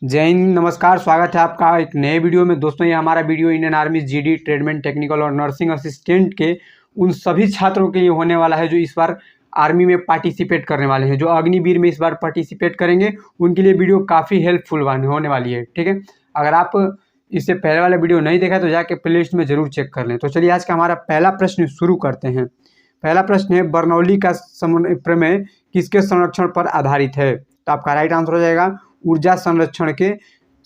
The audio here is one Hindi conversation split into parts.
जय हिंद, नमस्कार। स्वागत है आपका एक नए वीडियो में। दोस्तों, ये हमारा video Indian army GD, tradesmen, technical और नर्सिंग असिस्टेंट के उन सभी छात्रों के लिए होने वाला है जो इस बार आर्मी में पार्टिसिपेट करने वाले हैं, जो अग्निवीर में इस बार पार्टिसिपेट करेंगे। उनके लिए वीडियो काफ़ी हेल्पफुल होने वाली है। ठीक है, अगर आप इससे पहले वाला वीडियो नहीं देखा तो जाके प्लेलिस्ट में ज़रूर चेक कर लें। तो चलिए आज का हमारा पहला प्रश्न शुरू करते हैं। पहला प्रश्न है, बर्नौली का प्रमेय किसके संरक्षण पर आधारित है? तो आपका राइट आंसर हो जाएगा ऊर्जा संरक्षण के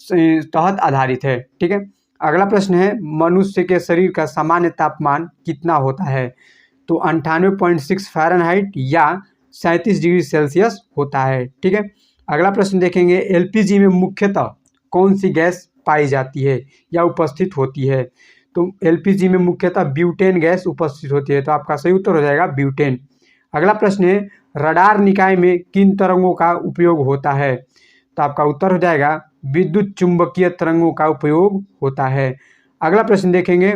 तहत आधारित है। ठीक है, अगला प्रश्न है, मनुष्य के शरीर का सामान्य तापमान कितना होता है? तो 98.6 फ़ारेनहाइट या 37 डिग्री सेल्सियस होता है। ठीक है, अगला प्रश्न देखेंगे, एलपीजी में मुख्यतः कौन सी गैस पाई जाती है या उपस्थित होती है? तो एलपीजी में मुख्यतः ब्यूटेन गैस उपस्थित होती है। तो आपका सही उत्तर हो जाएगा ब्यूटेन। अगला प्रश्न है, रडार निकाय में किन तरंगों का उपयोग होता है? तो आपका उत्तर हो जाएगा विद्युत चुंबकीय तरंगों का उपयोग होता है। अगला प्रश्न देखेंगे,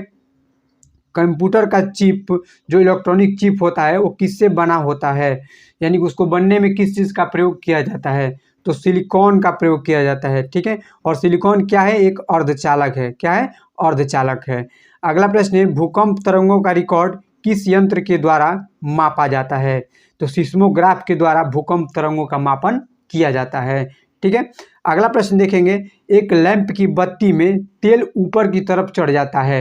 कंप्यूटर का चिप जो इलेक्ट्रॉनिक चिप होता है वो किससे बना होता है, यानी कि उसको बनने में किस चीज़ का प्रयोग किया जाता है? तो सिलिकॉन का प्रयोग किया जाता है। ठीक है, और सिलिकॉन क्या है? एक अर्धचालक है। क्या है? अर्धचालक है। अगला प्रश्न है, भूकंप तरंगों का रिकॉर्ड किस यंत्र के द्वारा मापा जाता है? तो सिस्मोग्राफ के द्वारा भूकंप तरंगों का मापन किया जाता है। ठीक है, अगला प्रश्न देखेंगे, एक लैंप की बत्ती में तेल ऊपर की तरफ चढ़ जाता है।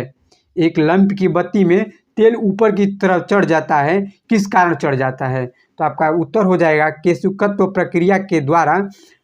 एक लैंप की बत्ती में तेल ऊपर की तरफ चढ़ जाता है, किस कारण चढ़ जाता है? तो आपका उत्तर हो जाएगा केशुकत्व प्रक्रिया के द्वारा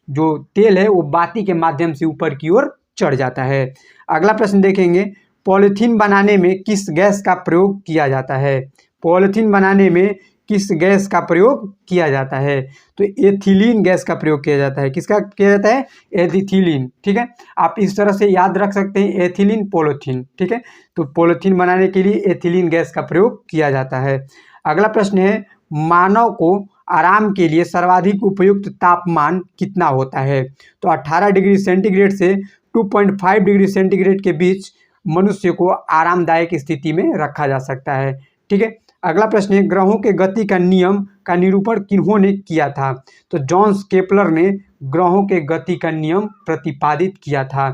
जो तेल है वो बाती के माध्यम से ऊपर की ओर चढ़ जाता है। अगला प्रश्न देखेंगे, पॉलीथीन बनाने में किस गैस का प्रयोग किया जाता है? पॉलीथीन बनाने में किस गैस का प्रयोग किया जाता है? तो एथिलीन गैस का प्रयोग किया जाता है। किसका किया जाता है? एथिलीन। ठीक है, आप इस तरह से याद रख सकते हैं, एथिलीन, पॉलीथीन। ठीक है, तो पॉलीथीन बनाने के लिए एथिलीन गैस का प्रयोग किया जाता है। अगला प्रश्न है, मानव को आराम के लिए सर्वाधिक उपयुक्त तापमान कितना होता है? तो 18 डिग्री सेंटीग्रेड से 2.5 डिग्री सेंटीग्रेड के बीच मनुष्य को आरामदायक स्थिति में रखा जा सकता है। ठीक है, अगला प्रश्न है, ग्रहों के गति का नियम का निरूपण किन्होंने किया था? तो जॉन्स केपलर ने ग्रहों के गति का नियम प्रतिपादित किया था।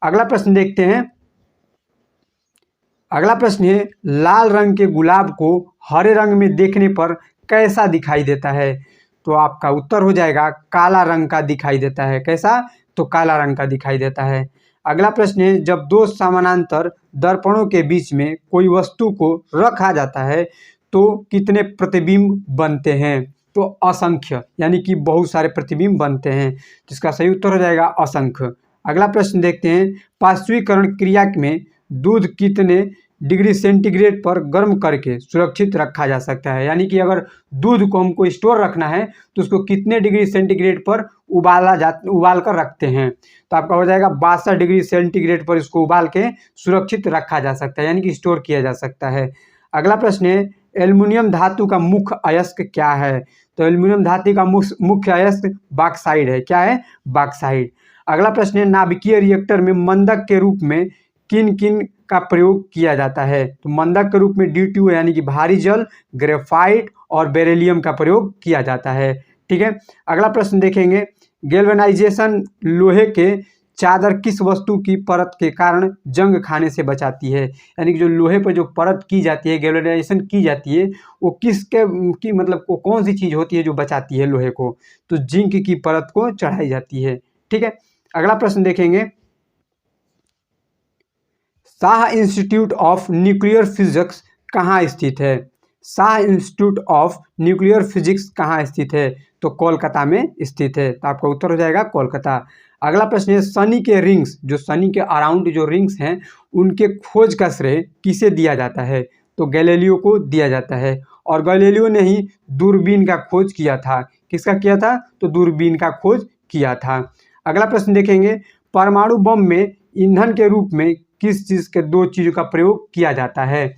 अगला प्रश्न देखते हैं। अगला प्रश्न है, लाल रंग के गुलाब को हरे रंग में देखने पर कैसा दिखाई देता है? तो आपका उत्तर हो जाएगा काला रंग का दिखाई देता है। कैसा? तो काला रंग का दिखाई देता है। अगला प्रश्न है, जब दो समानांतर दर्पणों के बीच में कोई वस्तु को रखा जाता है तो कितने प्रतिबिंब बनते हैं? तो असंख्य, यानी कि बहुत सारे प्रतिबिंब बनते हैं, जिसका सही उत्तर हो जाएगा असंख्य। अगला प्रश्न देखते हैं, पार्श्वीकरण क्रिया में दूध कितने डिग्री सेंटीग्रेड पर गर्म करके सुरक्षित रखा जा सकता है? यानी कि अगर दूध को हमको स्टोर रखना है तो उसको कितने डिग्री सेंटीग्रेड पर उबाल कर रखते हैं? तो आपका हो जाएगा 62 डिग्री सेंटीग्रेड पर इसको उबाल के सुरक्षित रखा जा सकता है, यानी कि स्टोर किया जा सकता है। अगला प्रश्न है, एल्युमिनियम धातु का मुख्य अयस्क क्या है? तो एल्युमिनियम धातु का मुख्य अयस्क बॉक्साइड है। क्या है? बॉक्साइड। अगला प्रश्न है, नाभिकीय रिएक्टर में मंदक के रूप में किन किन का प्रयोग किया जाता है? तो मंदक के रूप में D2 यानी कि भारी जल, ग्रेफाइट और बेरिलियम का प्रयोग किया जाता है। ठीक है, अगला प्रश्न देखेंगे, गैल्वेनाइजेशन लोहे के चादर किस वस्तु की परत के कारण जंग खाने से बचाती है? यानी कि जो लोहे पर जो परत की जाती है, गैल्वेनाइजेशन की जाती है, वो किसके की मतलब वो कौन सी चीज़ होती है जो बचाती है लोहे को? तो जिंक की परत को चढ़ाई जाती है। ठीक है, अगला प्रश्न देखेंगे, Shah institute of nuclear physics कहाँ स्थित है? Shah institute of nuclear physics कहाँ स्थित है? तो कोलकाता में स्थित है। तो आपका उत्तर हो जाएगा कोलकाता। अगला प्रश्न है, शनि के रिंग्स, जो शनि के अराउंड जो रिंग्स हैं उनके खोज का श्रेय किसे दिया जाता है? तो गैलीलियो को दिया जाता है, और गैलीलियो ने ही दूरबीन का खोज किया था। किसका किया था? तो दूरबीन का खोज किया था। अगला प्रश्न देखेंगे, परमाणु बम में ईंधन के रूप में किस चीज़ के दो चीज़ों का प्रयोग किया जाता है?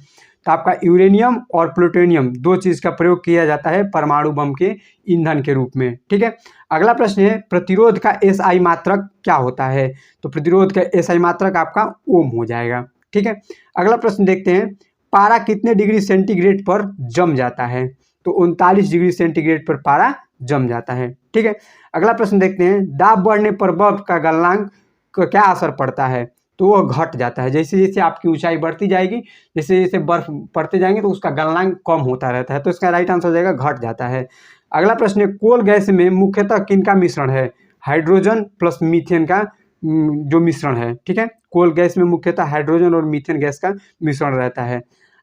तो आपका यूरेनियम और प्लूटोनियम दो चीज़ का प्रयोग किया जाता है परमाणु बम के ईंधन के रूप में। ठीक है, अगला प्रश्न है, प्रतिरोध का SI मात्रक क्या होता है? तो प्रतिरोध का SI मात्रक आपका ओम हो जाएगा। ठीक है, अगला प्रश्न देखते हैं, पारा कितने डिग्री सेंटीग्रेड पर जम जाता है? तो 39 डिग्री सेंटीग्रेड पर पारा जम जाता है। ठीक है, अगला प्रश्न देखते हैं, दाब बढ़ने पर बर्फ का गलनांक का क्या असर पड़ता है? तो वो घट जाता है। जैसे जैसे आपकी ऊंचाई बढ़ती जाएगी, जैसे जैसे बर्फ पड़ते जाएंगे तो उसका गलनांक कम होता रहता है। तो इसका राइट आंसर हो जाएगा घट जाता है। अगला प्रश्न है, कोल गैस में मुख्यतः किनका मिश्रण है? हाइड्रोजन प्लस मीथेन का जो मिश्रण है। ठीक है, कोल गैस में मुख्यतः हाइड्रोजन और मीथेन गैस का मिश्रण रहता है।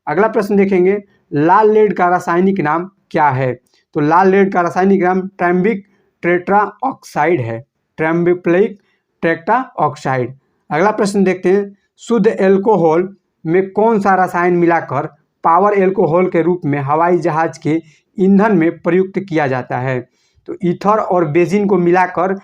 अगला प्रश्न देखेंगे, लाल लेड का रासायनिक नाम क्या है? तो लाल लेड का रासायनिक नाम ट्रैम्बिक टेट्रा ऑक्साइड है। ट्रैम्बिक टेट्रा ऑक्साइड। अगला प्रश्न देखते हैं, शुद्ध एल्कोहल में कौन सा रसायन मिलाकर पावर एल्कोहल के रूप में हवाई जहाज के ईंधन में प्रयुक्त किया जाता है? तो ईथर और बेंजीन को मिलाकर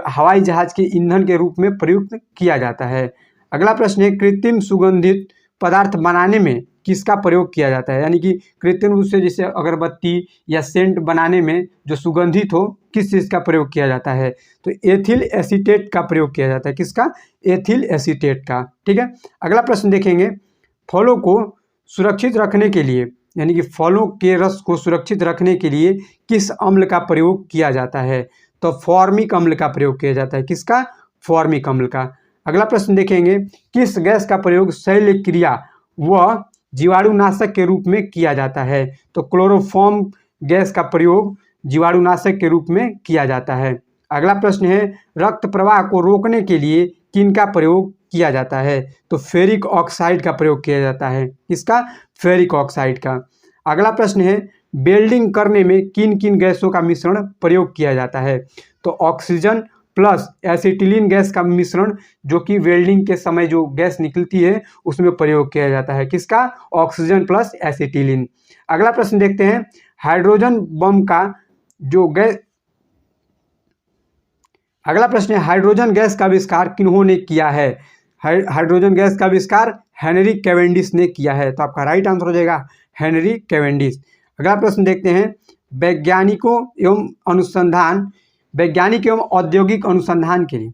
हवाई जहाज के ईंधन के रूप में प्रयुक्त किया जाता है। अगला प्रश्न है, कृत्रिम सुगंधित पदार्थ बनाने में किसका प्रयोग किया जाता है? यानी कि कृत्रिम रूप से जैसे अगरबत्ती या सेंट बनाने में जो सुगंधित हो, किस चीज़ का प्रयोग किया जाता है? तो एथिल एसीटेट का प्रयोग किया जाता है। किसका? एथिल एसीटेट का। ठीक है, अगला प्रश्न देखेंगे, फलों को सुरक्षित रखने के लिए, यानी कि फलों के रस को सुरक्षित रखने के लिए किस अम्ल का प्रयोग किया जाता है? तो फॉर्मिक अम्ल का प्रयोग किया जाता है। किसका? फॉर्मिक अम्ल का। अगला प्रश्न देखेंगे, किस गैस का प्रयोग शैल्य क्रिया व जीवाणुनाशक के रूप में किया जाता है? तो क्लोरोफॉर्म गैस का प्रयोग जीवाणुनाशक के रूप में किया जाता है। अगला प्रश्न है, रक्त प्रवाह को रोकने के लिए किनका प्रयोग किया जाता है? तो फेरिक ऑक्साइड का प्रयोग किया जाता है। किसका? फेरिक ऑक्साइड का। अगला प्रश्न है, वेल्डिंग करने में किन किन गैसों का मिश्रण प्रयोग किया जाता है? तो ऑक्सीजन प्लस एसिटिलीन गैस का मिश्रण, जो कि वेल्डिंग के समय जो गैस निकलती है उसमें प्रयोग किया जाता है। किसका? Oxygen plus acetylene. अगला प्रश्न देखते हैं, हाइड्रोजन बम का जो गैस अगला प्रश्न है, हाइड्रोजन गैस का आविष्कार किन्होंने किया है? हाइड्रोजन गैस का आविष्कार हेनरी कैवेंडिश ने किया है। तो आपका राइट आंसर हो जाएगा हेनरी कैवेंडिश। अगला प्रश्न देखते हैं, वैज्ञानिक एवं औद्योगिक अनुसंधान के लिए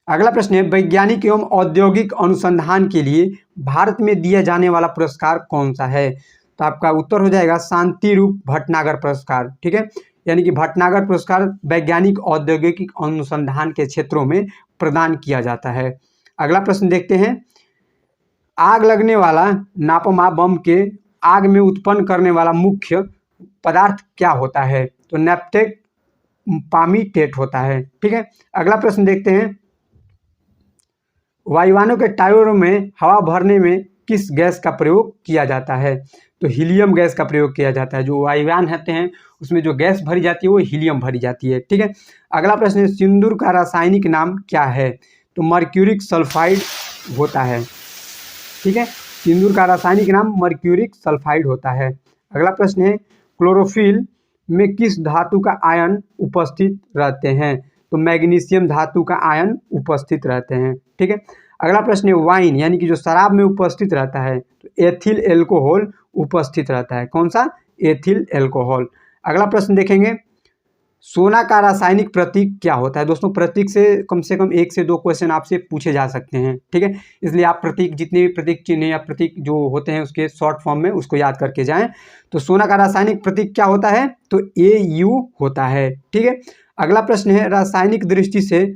अगला प्रश्न है, वैज्ञानिक एवं औद्योगिक अनुसंधान के लिए भारत में दिया जाने वाला पुरस्कार कौन सा है? तो आपका उत्तर हो जाएगा शांति रूप भटनागर पुरस्कार। ठीक है, यानी कि भटनागर पुरस्कार वैज्ञानिक औद्योगिक अनुसंधान के क्षेत्रों में प्रदान किया जाता है। अगला प्रश्न देखते हैं, आग लगने वाला नापमा बम के आग में उत्पन्न करने वाला मुख्य पदार्थ क्या होता है? तो नैप्थेक पामीटेट होता है। ठीक है, अगला प्रश्न देखते हैं, वायुयानों के टायरों में हवा भरने में किस गैस का प्रयोग किया जाता है? तो हीलियम गैस का प्रयोग किया जाता है। जो वायुयान होते हैं उसमें जो गैस भरी जाती है वो हीलियम भरी जाती है। ठीक है, अगला प्रश्न है, सिंदूर का रासायनिक नाम क्या है? तो मर्क्यूरिक सल्फाइड होता है। ठीक है, सिंदूर का रासायनिक नाम मर्क्यूरिक सल्फाइड होता है। अगला प्रश्न है, क्लोरोफिल में किस धातु का आयन उपस्थित रहते हैं? तो मैग्नीशियम धातु का आयन उपस्थित रहते हैं। ठीक है, अगला प्रश्न है, वाइन यानी कि जो शराब में उपस्थित रहता है, तो एथिल एल्कोहल उपस्थित रहता है। कौन सा? Ethyl alcohol. अगला प्रश्न देखेंगे, सोना का रासायनिक प्रतीक क्या होता है? दोस्तों, प्रतीक से कम 1 से 2 क्वेश्चन आपसे पूछे जा सकते हैं। ठीक है, इसलिए आप प्रतीक, जितने भी प्रतीक चिन्ह या प्रतीक जो होते हैं उसके शॉर्ट फॉर्म में उसको याद करके जाएं। तो सोना का रासायनिक प्रतीक क्या होता है? तो AU होता है। ठीक है, अगला प्रश्न है, रासायनिक दृष्टि से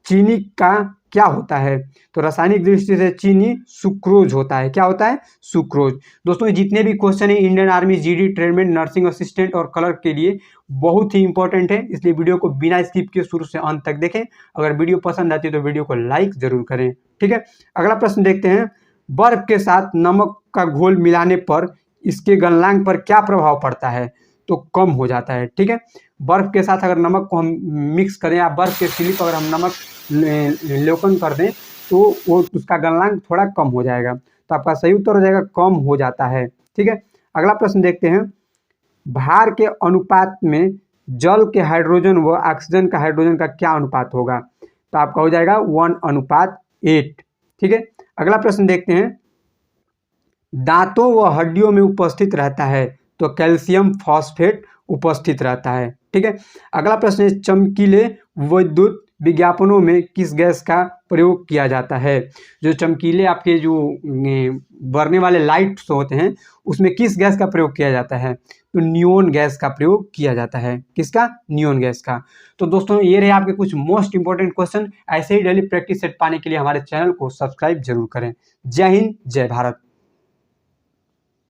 चीनी का क्या होता है? तो रासायनिक दृष्टि से चीनी सुक्रोज होता है। क्या होता है? सुक्रोज। दोस्तों, जितने भी क्वेश्चन है Indian army GD tradesmen nursing assistant और क्लर्क के लिए बहुत ही इंपॉर्टेंट है, इसलिए वीडियो को बिना स्किप के शुरू से अंत तक देखें। अगर वीडियो पसंद आती है तो वीडियो को लाइक जरूर करें। ठीक है, अगला प्रश्न देखते हैं, बर्फ के साथ नमक का घोल मिलाने पर इसके गलनांक पर क्या प्रभाव पड़ता है? तो कम हो जाता है। ठीक है, बर्फ के साथ अगर नमक को हम मिक्स करें या बर्फ के स्लिप अगर हम नमक लेपन कर दें तो वो उसका गलनांक थोड़ा कम हो जाएगा। तो आपका सही उत्तर हो जाएगा कम हो जाता है। ठीक है, अगला प्रश्न देखते हैं, भार के अनुपात में जल के हाइड्रोजन व ऑक्सीजन का हाइड्रोजन का क्या अनुपात होगा? तो आपका हो जाएगा 1:8। ठीक है, अगला प्रश्न देखते हैं, दांतों व हड्डियों में उपस्थित रहता है, तो कैल्शियम फॉस्फेट उपस्थित रहता है। ठीक है, अगला प्रश्न है, चमकीले विद्युत विज्ञापनों में किस गैस का प्रयोग किया जाता है? जो चमकीले आपके जो बढ़ने वाले लाइट्स होते हैं उसमें किस गैस का प्रयोग किया जाता है? तो नियोन गैस का प्रयोग किया जाता है। किसका? नियोन गैस का। तो दोस्तों ये रहे आपके कुछ मोस्ट इंपॉर्टेंट क्वेश्चन। ऐसे ही डेली प्रैक्टिस सेट पाने के लिए हमारे चैनल को सब्सक्राइब जरूर करें। जय हिंद, जय भारत।